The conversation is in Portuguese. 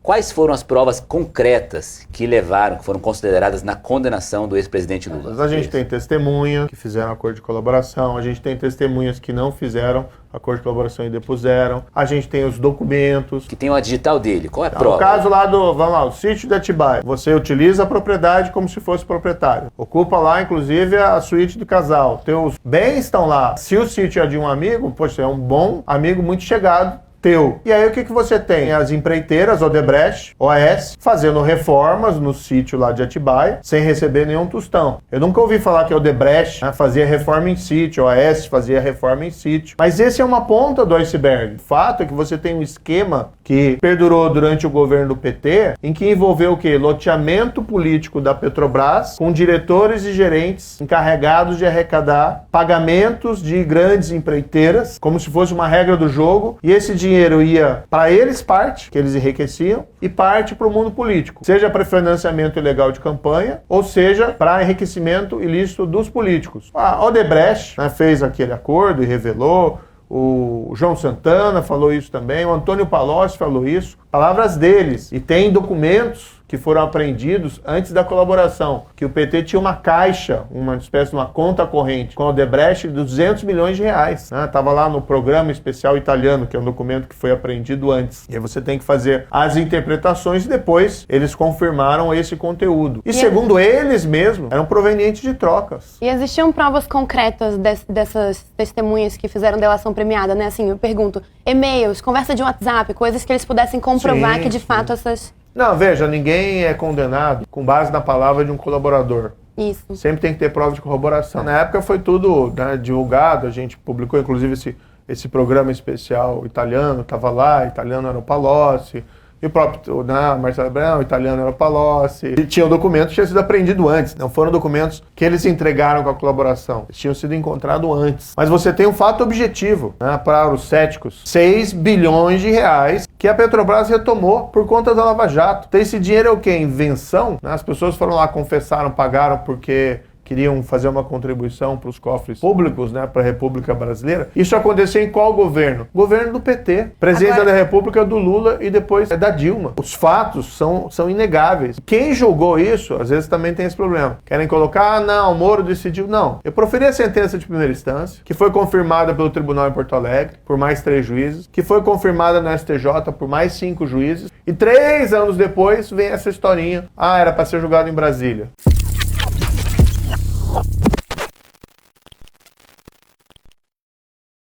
Quais foram as provas concretas que foram consideradas na condenação do ex-presidente Lula? A gente tem testemunhas que fizeram acordo de colaboração, a gente tem testemunhas que não fizeram acordo de colaboração e depuseram, a gente tem os documentos. Que tem uma digital dele, qual é a prova? O caso lá o sítio de Atibaia. Você utiliza a propriedade como se fosse proprietário. Ocupa lá, inclusive, a suíte do casal. Teus bens estão lá. Se o sítio é de um amigo, poxa, é um bom amigo muito chegado teu. E aí o que você tem? As empreiteiras, Odebrecht, OAS, fazendo reformas no sítio lá de Atibaia, sem receber nenhum tostão. Eu nunca ouvi falar que a Odebrecht fazia reforma em sítio, a OAS fazia reforma em sítio. Mas esse é uma ponta do iceberg. O fato é que você tem um esquema que perdurou durante o governo do PT, em que envolveu o quê? Loteamento político da Petrobras, com diretores e gerentes encarregados de arrecadar pagamentos de grandes empreiteiras, como se fosse uma regra do jogo, e esse dinheiro ia para eles parte, que eles enriqueciam, e parte para o mundo político. Seja para financiamento ilegal de campanha, ou seja para enriquecimento ilícito dos políticos. A Odebrecht fez aquele acordo e revelou, o João Santana falou isso também, o Antônio Palocci falou isso, palavras deles. E tem documentos que foram apreendidos antes da colaboração, que o PT tinha uma caixa, uma espécie de uma conta corrente com a Odebrecht de 200 milhões de reais. Estava lá no programa especial italiano, que é um documento que foi apreendido antes. E aí você tem que fazer as interpretações e depois eles confirmaram esse conteúdo. E segundo eles mesmos, eram provenientes de trocas. E existiam provas concretas dessas testemunhas que fizeram delação premiada, né? Assim, eu pergunto, e-mails, conversa de WhatsApp, coisas que eles pudessem comprovar que de fato essas... Não, veja, ninguém é condenado com base na palavra de um colaborador. Isso. Sempre tem que ter prova de corroboração. Na época foi tudo divulgado, a gente publicou inclusive esse programa especial italiano, estava lá, italiano era o Palocci, e o próprio Marcelo Abrão, italiano era o Palocci. E tinham documentos que tinham sido apreendidos antes, não foram documentos que eles entregaram com a colaboração, eles tinham sido encontrados antes. Mas você tem um fato objetivo, para os céticos, 6 bilhões de reais que a Petrobras retomou por conta da Lava Jato. Então esse dinheiro é o quê? Invenção? As pessoas foram lá, confessaram, pagaram porque queriam fazer uma contribuição para os cofres públicos, para a República Brasileira. Isso aconteceu em qual governo? Governo do PT. Presidência da República do Lula e depois da Dilma. Os fatos são inegáveis. Quem julgou isso, às vezes também tem esse problema. Querem colocar, não, o Moro decidiu. Não. Eu proferi a sentença de primeira instância, que foi confirmada pelo Tribunal em Porto Alegre, por mais 3 juízes, que foi confirmada no STJ por mais 5 juízes, e 3 anos depois vem essa historinha. Era para ser julgado em Brasília.